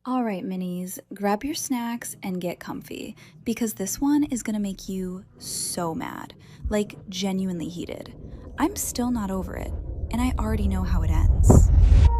All right, minis, grab your snacks and get comfy because this one is gonna make you so mad, like genuinely heated. I'm still not over it, and I already know how it ends.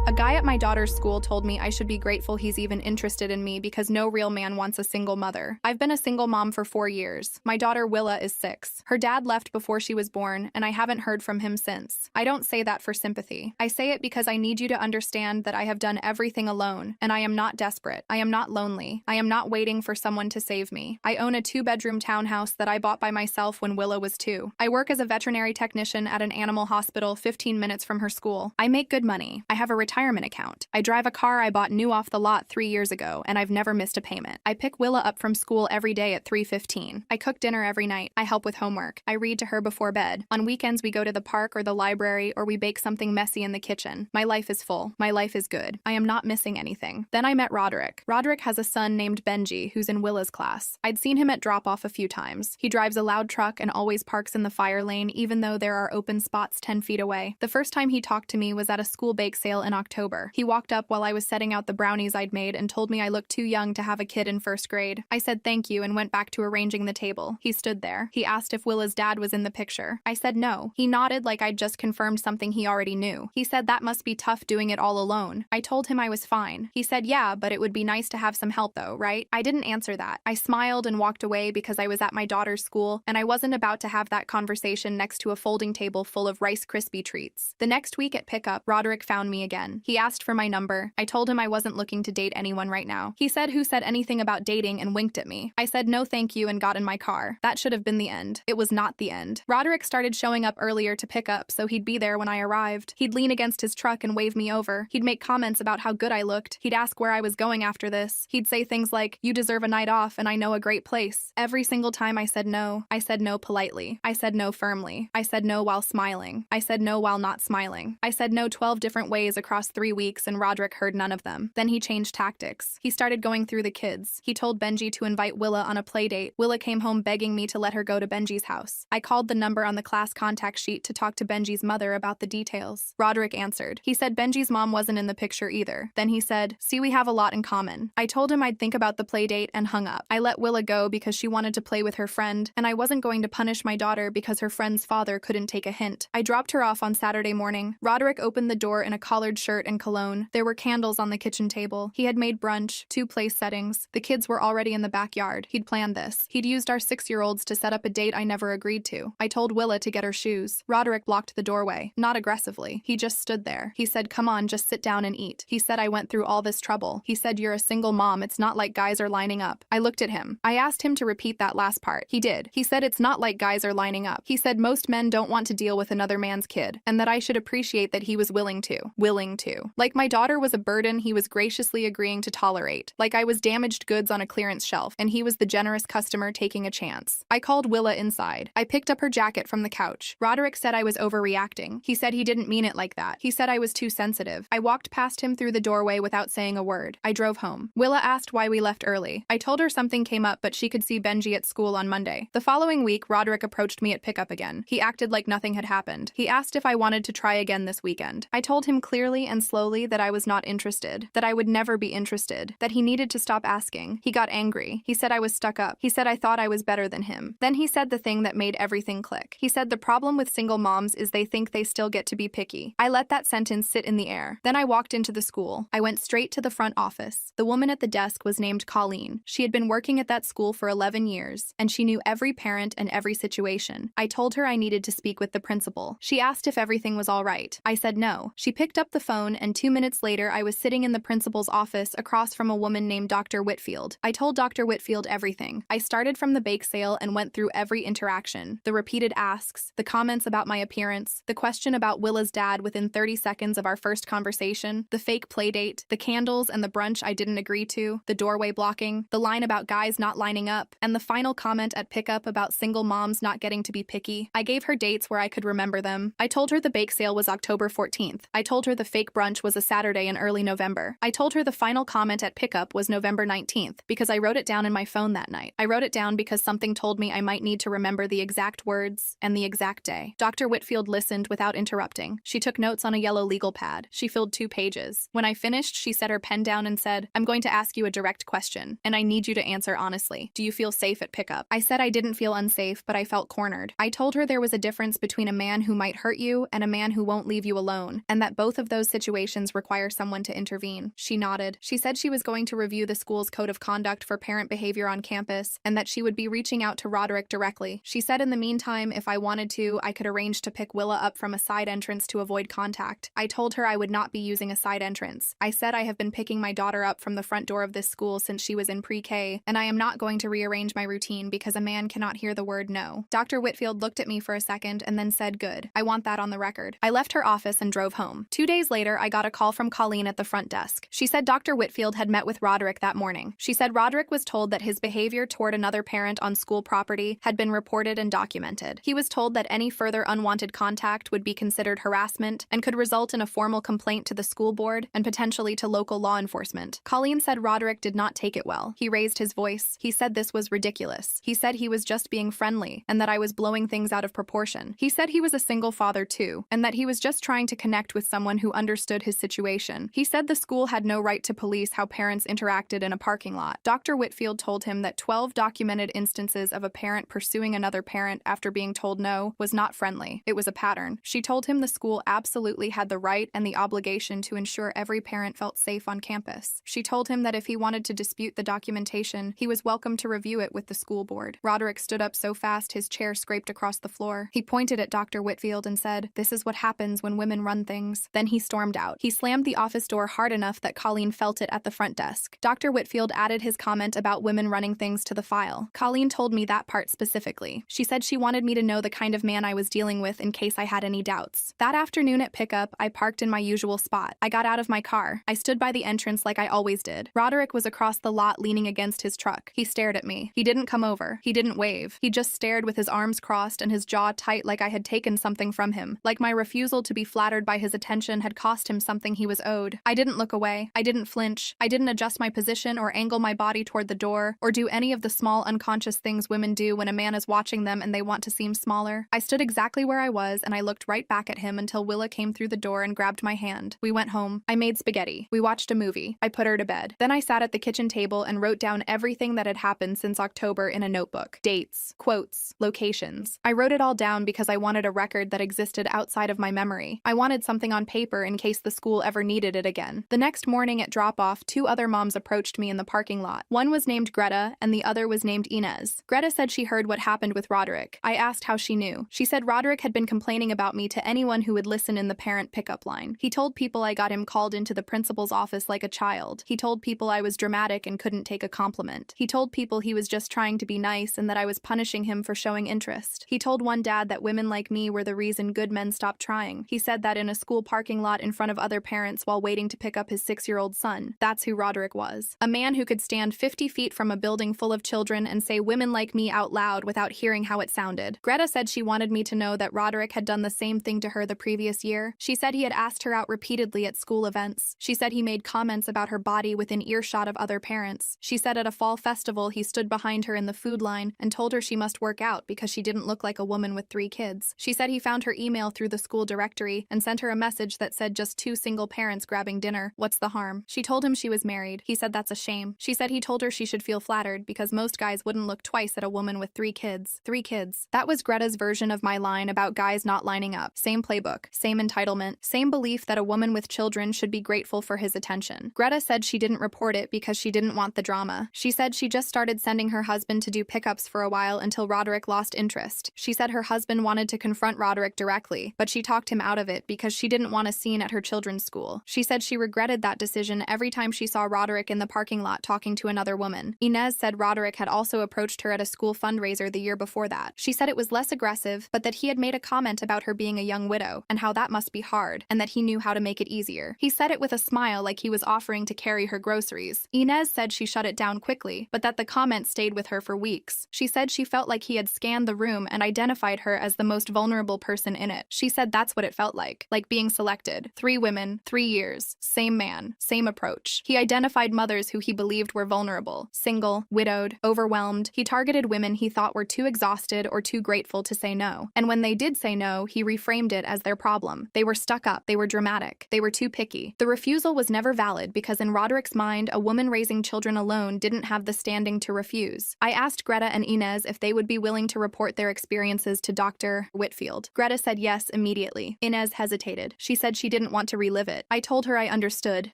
A guy at my daughter's school told me I should be grateful he's even interested in me because no real man wants a single mother. I've been a single mom for 4 years. My daughter Willa is 6. Her dad left before she was born, and I haven't heard from him since. I don't say that for sympathy. I say it because I need you to understand that I have done everything alone, and I am not desperate. I am not lonely. I am not waiting for someone to save me. I own a 2-bedroom townhouse that I bought by myself when Willa was 2. I work as a veterinary technician at an animal hospital 15 minutes from her school. I make good money. I have a retirement account. I drive a car I bought new off the lot 3 years ago, and I've never missed a payment. I pick Willa up from school every day at 3:15. I cook dinner every night. I help with homework. I read to her before bed. On weekends, we go to the park or the library, or we bake something messy in the kitchen. My life is full. My life is good. I am not missing anything. Then I met Roderick. Roderick has a son named Benji, who's in Willa's class. I'd seen him at drop-off a few times. He drives a loud truck and always parks in the fire lane, even though there are open spots 10 feet away. The first time he talked to me was at a school bake sale in October. He walked up while I was setting out the brownies I'd made and told me I looked too young to have a kid in first grade. I said thank you and went back to arranging the table. He stood there. He asked if Willa's dad was in the picture. I said no. He nodded like I'd just confirmed something he already knew. He said that must be tough doing it all alone. I told him I was fine. He said yeah, but it would be nice to have some help though, right? I didn't answer that. I smiled and walked away because I was at my daughter's school and I wasn't about to have that conversation next to a folding table full of Rice Krispie treats. The next week at pickup, Roderick found me again. He asked for my number. I told him I wasn't looking to date anyone right now. He said who said anything about dating and winked at me. I said no thank you and got in my car. That should have been the end. It was not the end. Roderick started showing up earlier to pick up so he'd be there when I arrived. He'd lean against his truck and wave me over. He'd make comments about how good I looked. He'd ask where I was going after this. He'd say things like, you deserve a night off and I know a great place. Every single time I said no. I said no politely. I said no firmly. I said no while smiling. I said no while not smiling. I said no 12 different ways across 3 weeks and Roderick heard none of them. Then he changed tactics. He started going through the kids. He told Benji to invite Willa on a play date. Willa came home begging me to let her go to Benji's house. I called the number on the class contact sheet to talk to Benji's mother about the details. Roderick answered. He said Benji's mom wasn't in the picture either. Then he said, see, we have a lot in common. I told him I'd think about the play date and hung up. I let Willa go because she wanted to play with her friend, and I wasn't going to punish my daughter because her friend's father couldn't take a hint. I dropped her off on Saturday morning. Roderick opened the door in a collared shirt and cologne. There were candles on the kitchen table. He had made brunch, 2 place settings. The kids were already in the backyard. He'd planned this. He'd used our 6-year-olds to set up a date I never agreed to. I told Willa to get her shoes. Roderick blocked the doorway. Not aggressively. He just stood there. He said, come on, just sit down and eat. He said I went through all this trouble. He said you're a single mom. It's not like guys are lining up. I looked at him. I asked him to repeat that last part. He did. He said it's not like guys are lining up. He said most men don't want to deal with another man's kid, and that I should appreciate that he was willing to. Willing to. Like my daughter was a burden he was graciously agreeing to tolerate. Like I was damaged goods on a clearance shelf, and he was the generous customer taking a chance. I called Willa inside. I picked up her jacket from the couch. Roderick said I was overreacting. He said he didn't mean it like that. He said I was too sensitive. I walked past him through the doorway without saying a word. I drove home. Willa asked why we left early. I told her something came up, but she could see Benji at school on Monday. The following week, Roderick approached me at pickup again. He acted like nothing had happened. He asked if I wanted to try again this weekend. I told him clearly and slowly that I was not interested, that I would never be interested, that he needed to stop asking. He got angry. He said I was stuck up. He said I thought I was better than him. Then he said the thing that made everything click. He said the problem with single moms is they think they still get to be picky. I let that sentence sit in the air. Then I walked into the school. I went straight to the front office. The woman at the desk was named Colleen. She had been working at that school for 11 years, and she knew every parent and every situation. I told her I needed to speak with the principal. She asked if everything was all right. I said no. She picked up the phone, and 2 minutes later I was sitting in the principal's office across from a woman named Dr. Whitfield. I told Dr. Whitfield everything. I started from the bake sale and went through every interaction, the repeated asks, the comments about my appearance, the question about Willa's dad within 30 seconds of our first conversation, the fake playdate, the candles and the brunch I didn't agree to, the doorway blocking, the line about guys not lining up, and the final comment at pickup about single moms not getting to be picky. I gave her dates where I could remember them. I told her the bake sale was October 14th. I told her the fake steak brunch was a Saturday in early November. I told her the final comment at pickup was November 19th because I wrote it down in my phone that night. I wrote it down because something told me I might need to remember the exact words and the exact day. Dr. Whitfield listened without interrupting. She took notes on a yellow legal pad. She filled 2 pages. When I finished, she set her pen down and said, "I'm going to ask you a direct question, and I need you to answer honestly. Do you feel safe at pickup?" I said I didn't feel unsafe, but I felt cornered. I told her there was a difference between a man who might hurt you and a man who won't leave you alone, and that both of those situations require someone to intervene. She nodded. She said she was going to review the school's code of conduct for parent behavior on campus, and that she would be reaching out to Roderick directly. She said in the meantime, if I wanted to, I could arrange to pick Willa up from a side entrance to avoid contact. I told her I would not be using a side entrance. I said I have been picking my daughter up from the front door of this school since she was in pre-K, and I am not going to rearrange my routine because a man cannot hear the word no. Dr. Whitfield looked at me for a second and then said, "Good. I want that on the record." I left her office and drove home. 2 days later, I got a call from Colleen at the front desk. She said Dr. Whitfield had met with Roderick that morning. She said Roderick was told that his behavior toward another parent on school property had been reported and documented. He was told that any further unwanted contact would be considered harassment and could result in a formal complaint to the school board and potentially to local law enforcement. Colleen said Roderick did not take it well. He raised his voice. He said this was ridiculous. He said he was just being friendly and that I was blowing things out of proportion. He said he was a single father too, and that he was just trying to connect with someone who understood his situation. He said the school had no right to police how parents interacted in a parking lot. Dr. Whitfield told him that 12 documented instances of a parent pursuing another parent after being told no was not friendly. It was a pattern. She told him the school absolutely had the right and the obligation to ensure every parent felt safe on campus. She told him that if he wanted to dispute the documentation, he was welcome to review it with the school board. Roderick stood up so fast his chair scraped across the floor. He pointed at Dr. Whitfield and said, "This is what happens when women run things." Then he stormed out. He slammed the office door hard enough that Colleen felt it at the front desk. Dr. Whitfield added his comment about women running things to the file. Colleen told me that part specifically. She said she wanted me to know the kind of man I was dealing with in case I had any doubts. That afternoon at pickup, I parked in my usual spot. I got out of my car. I stood by the entrance like I always did. Roderick was across the lot leaning against his truck. He stared at me. He didn't come over. He didn't wave. He just stared with his arms crossed and his jaw tight like I had taken something from him, like my refusal to be flattered by his attention had cost him something he was owed. I didn't look away. I didn't flinch. I didn't adjust my position or angle my body toward the door or do any of the small unconscious things women do when a man is watching them and they want to seem smaller. I stood exactly where I was and I looked right back at him until Willa came through the door and grabbed my hand. We went home. I made spaghetti. We watched a movie. I put her to bed. Then I sat at the kitchen table and wrote down everything that had happened since October in a notebook. Dates, quotes, locations. I wrote it all down because I wanted a record that existed outside of my memory. I wanted something on paper in case the school ever needed it again. The next morning at drop-off, 2 other moms approached me in the parking lot. One was named Greta and the other was named Inez. Greta said she heard what happened with Roderick. I asked how she knew. She said Roderick had been complaining about me to anyone who would listen in the parent pickup line. He told people I got him called into the principal's office like a child. He told people I was dramatic and couldn't take a compliment. He told people he was just trying to be nice and that I was punishing him for showing interest. He told one dad that women like me were the reason good men stopped trying. He said that in a school parking lot in front of other parents while waiting to pick up his 6-year-old son. That's who Roderick was. A man who could stand 50 feet from a building full of children and say women like me out loud without hearing how it sounded. Greta said she wanted me to know that Roderick had done the same thing to her the previous year. She said he had asked her out repeatedly at school events. She said he made comments about her body within earshot of other parents. She said at a fall festival he stood behind her in the food line and told her she must work out because she didn't look like a woman with 3 kids. She said he found her email through the school directory and sent her a message that said just 2 single parents grabbing dinner. What's the harm? She told him she was married. He said that's a shame. She said he told her she should feel flattered because most guys wouldn't look twice at a woman with 3 kids. 3 kids. That was Greta's version of my line about guys not lining up. Same playbook, same entitlement, same belief that a woman with children should be grateful for his attention. Greta said she didn't report it because she didn't want the drama. She said she just started sending her husband to do pickups for a while until Roderick lost interest. She said her husband wanted to confront Roderick directly, but she talked him out of it because she didn't want a scene at her children's school. She said she regretted that decision every time she saw Roderick in the parking lot talking to another woman. Inez said Roderick had also approached her at a school fundraiser the year before that. She said it was less aggressive, but that he had made a comment about her being a young widow and how that must be hard, and that he knew how to make it easier. He said it with a smile like he was offering to carry her groceries. Inez said she shut it down quickly, but that the comment stayed with her for weeks. She said she felt like he had scanned the room and identified her as the most vulnerable person in it. She said that's what it felt like being selected. 3 women, 3 years, same man, same approach. He identified mothers who he believed were vulnerable, single, widowed, overwhelmed. He targeted women he thought were too exhausted or too grateful to say no. And when they did say no, he reframed it as their problem. They were stuck up, they were dramatic, they were too picky. The refusal was never valid because in Roderick's mind, a woman raising children alone didn't have the standing to refuse. I asked Greta and Inez if they would be willing to report their experiences to Dr. Whitfield. Greta said yes immediately. Inez hesitated. She said she didn't want to relive it. I told her I understood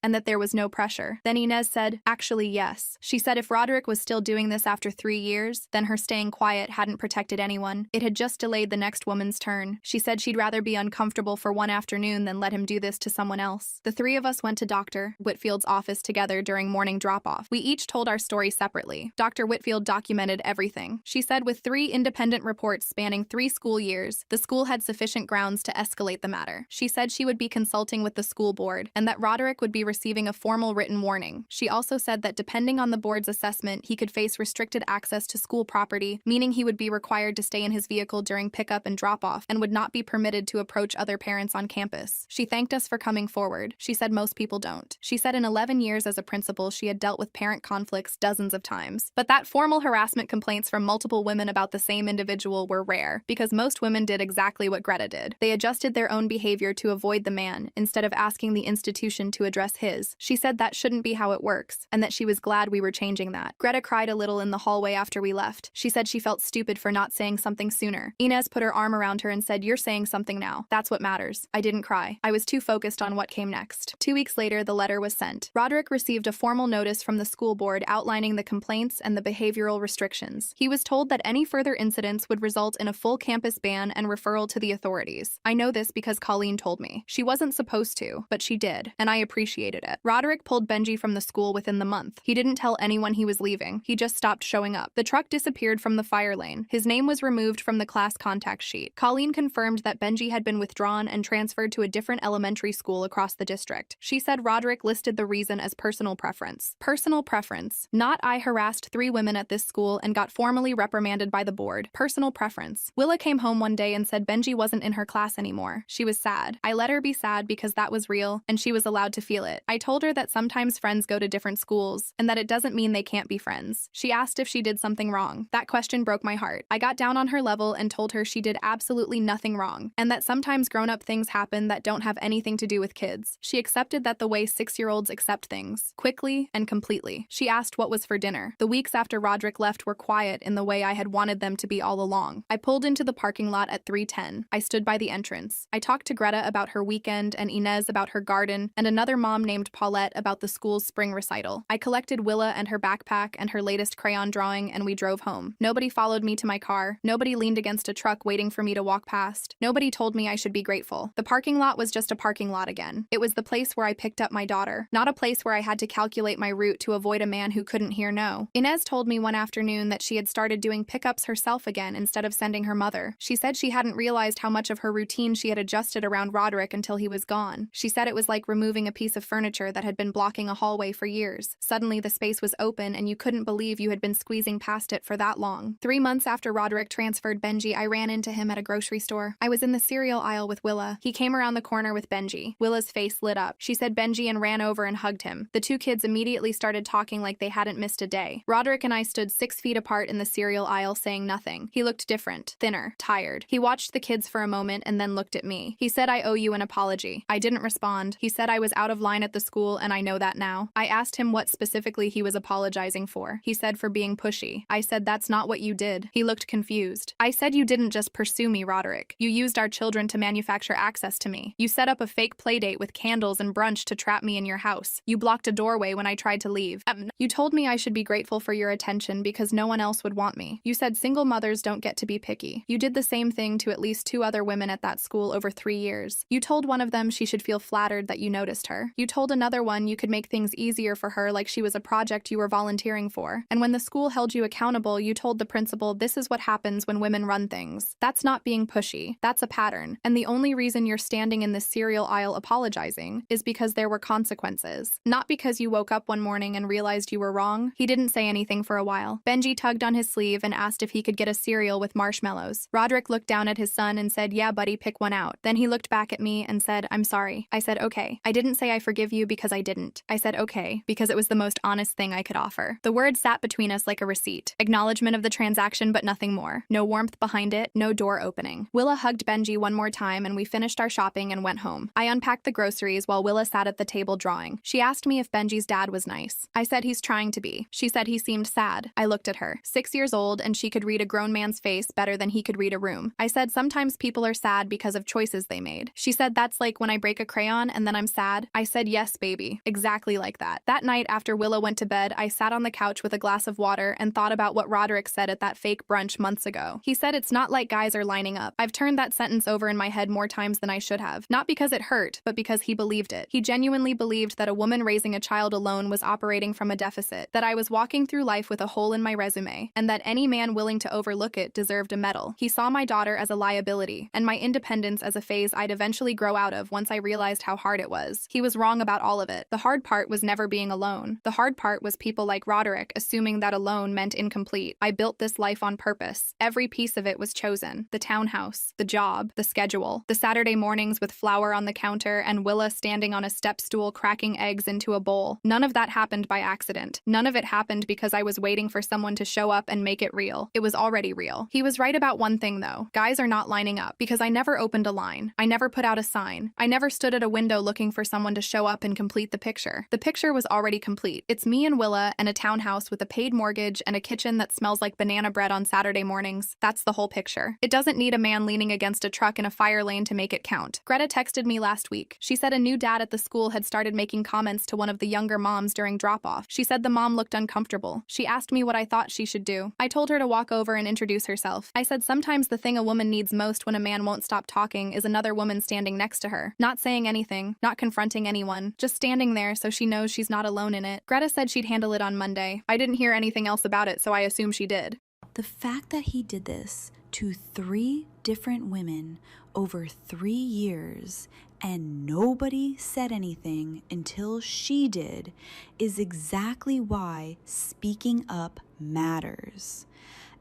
and that there was no pressure. Then Inez said, actually, yes. She said if Roderick was still doing this after 3 years, then her staying quiet hadn't protected anyone. It had just delayed the next woman's turn. She said she'd rather be uncomfortable for one afternoon than let him do this to someone else. The 3 of us went to Dr. Whitfield's office together during morning drop-off. We each told our story separately. Dr. Whitfield documented everything. She said with 3 independent reports spanning 3 school years, the school had sufficient grounds to escalate the matter. She said she would be consulting with the school board and that Roderick would be receiving a formal written warning. She also said that depending on the board's assessment, he could face restricted access to school property, meaning he would be required to stay in his vehicle during pickup and drop-off and would not be permitted to approach other parents on campus. She thanked us for coming forward. She said most people don't. She said in 11 years as a principal, she had dealt with parent conflicts dozens of times, but that formal harassment complaints from multiple women about the same individual were rare because most women did exactly what Greta did. They adjusted their own behavior to avoid the man instead of asking the institution to address his. She said that shouldn't be how it works and that she was glad we were changing that. Greta cried a little in the hallway after we left. She said she felt stupid for not saying something sooner. Inez put her arm around her and said, "You're saying something now. That's what matters." I didn't cry. I was too focused on what came next. 2 weeks later, the letter was sent. Roderick received a formal notice from the school board outlining the complaints and the behavioral restrictions. He was told that any further incidents would result in a full campus ban and referral to the authorities. I know this because Colleen told me. She wasn't supposed to, but she did, and I appreciated it. Roderick pulled Benji from the school within the month. He didn't tell anyone he was leaving. He just stopped showing up. The truck disappeared from the fire lane. His name was removed from the class contact sheet. Colleen confirmed that Benji had been withdrawn and transferred to a different elementary school across the district. She said Roderick listed the reason as personal preference. Personal preference. Not I harassed 3 women at this school and got formally reprimanded by the board. Personal preference. Willa came home one day and said Benji wasn't in her class anymore. She was sad. I let her be sad because that was real and she was allowed to feel it. I told her that sometimes friends go to different schools and that it doesn't mean they can't be friends. She asked if she did something wrong. That question broke my heart. I got down on her level and told her she did absolutely nothing wrong and that sometimes grown-up things happen that don't have anything to do with kids. She accepted that the way 6-year-olds accept things, quickly and completely. She asked what was for dinner. The weeks after Roderick left were quiet in the way I had wanted them to be all along. I pulled into the parking lot at 3:10. I stood by the entrance. I talked to Greta about her weekend and Inez about her garden and another mom named Paulette about the school's spring recital. I collected Willa and her backpack and her latest crayon drawing and we drove home. Nobody followed me to my car. Nobody leaned against a truck waiting for me to walk past. Nobody told me I should be grateful. The parking lot was just a parking lot again. It was the place where I picked up my daughter, not a place where I had to calculate my route to avoid a man who couldn't hear no. Inez told me one afternoon that she had started doing pickups herself again instead of sending her mother. She said she hadn't realized how much of her routine she had adjusted around Roderick until he was gone. She said it was like removing a piece of furniture that had been blocking a hallway for years. Suddenly the space was open and you couldn't believe you had been squeezing past it for that long. 3 months after Roderick transferred Benji, I ran into him at a grocery store. I was in the cereal aisle with Willa. He came around the corner with Benji. Willa's face lit up. She said Benji and ran over and hugged him. The 2 kids immediately started talking like they hadn't missed a day. Roderick and I stood 6 feet apart in the cereal aisle saying nothing. He looked different, thinner, tired. He watched the kids for a moment and then looked at me. He said, "I owe you an apology." I didn't respond. He said I was out of line at the school and I know that now. I asked him what specifically he was apologizing for. He said for being pushy. I said that's not what you did. He looked confused. I said you didn't just pursue me, Roderick. You used our children to manufacture access to me. You set up a fake playdate with candles and brunch to trap me in your house. You blocked a doorway when I tried to leave. You told me I should be grateful for your attention because no one else would want me. You said single mothers don't get to be picky. You did the same thing to at least 2 other women at that school over 3 years. You told one of them she should feel flattered that you noticed her. You told another one you could make things easier for her like she was a project you were volunteering for. And when the school held you accountable, you told the principal this is what happens when women run things. That's not being pushy. That's a pattern. And the only reason you're standing in this cereal aisle apologizing is because there were consequences. Not because you woke up one morning and realized you were wrong. He didn't say anything for a while. Benji tugged on his sleeve and asked if he could get a cereal with marshmallows. Roderick looked down at his son and said, "Yeah, buddy, pick one out." Then he looked back at me and said, "I'm sorry." I said, "Okay." I didn't say I forgive you because I didn't. I said, "Okay," because it was the most honest thing I could offer. The word sat between us like a receipt. Acknowledgement of the transaction, but nothing more. No warmth behind it, no door opening. Willa hugged Benji one more time and we finished our shopping and went home. I unpacked the groceries while Willa sat at the table drawing. She asked me if Benji's dad was nice. I said he's trying to be. She said he seemed sad. I looked at her. 6 years old and she could read a grown man's face better than he could read a room. I said sometimes people are sad because of choices they made. She said that's like when I break a crayon and then I'm sad. I said yes, baby. Exactly like that. That night after Willa went to bed, I sat on the couch with a glass of water and thought about what Roderick said at that fake brunch months ago. He said it's not like guys are lining up. I've turned that sentence over in my head more times than I should have. Not because it hurt, but because he believed it. He genuinely believed that a woman raising a child alone was operating from a deficit, that I was walking through life with a hole in my resume, and that any man willing to overlook it deserved a medal. He saw my daughter as a liability, and my independence as a phase I'd eventually grow out of once I realized how hard it was. He was wrong about all of it. The hard part was never being alone. The hard part was people like Roderick assuming that alone meant incomplete. I built this life on purpose. Every piece of it was chosen. The townhouse, the job, the schedule, the Saturday mornings with flour on the counter and Willa standing on a step stool cracking eggs into a bowl. None of that happened by accident. None of it happened because I was waiting for someone to show up and make it real. It was already real. He was right about one thing though. Guys are not lining up because I never opened a line. I never put out a sign. I never stood at a window looking for someone to show up and complete the picture. The picture was already complete. It's me and Willa and a townhouse with a paid mortgage and a kitchen that smells like banana bread on Saturday mornings. That's the whole picture. It doesn't need a man leaning against a truck in a fire lane to make it count. Greta texted me last week. She said a new dad at the school had started making comments to one of the younger moms during drop-off. She said the mom looked uncomfortable. She asked me what I thought she should do. I told her to walk over and introduce herself. I said sometimes the thing a woman needs most when a man won't stop talking is another woman standing next to her. Not saying anything, not confronting anyone, just standing there so she knows she's not alone in it. Greta said she'd handle it on Monday. I didn't hear anything else about it, so I assume she did. The fact that he did this to 3 different women over 3 years and nobody said anything until she did is exactly why speaking up matters.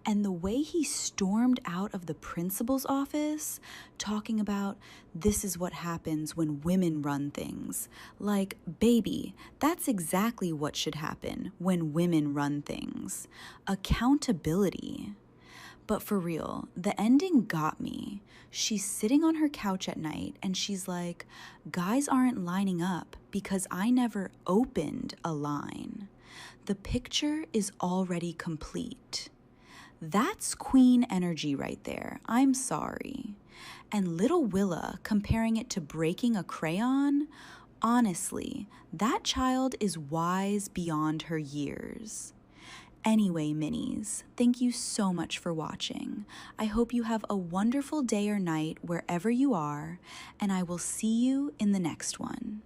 And the way he stormed out of the principal's office talking about this is what happens when women run things. Like, baby, that's exactly what should happen when women run things. Accountability. But for real, the ending got me. She's sitting on her couch at night and she's like, guys aren't lining up because I never opened a line. The picture is already complete. That's queen energy right there. I'm sorry. And little Willa comparing it to breaking a crayon, honestly, that child is wise beyond her years. Anyway, minis, thank you so much for watching. I hope you have a wonderful day or night wherever you are, and I will see you in the next one.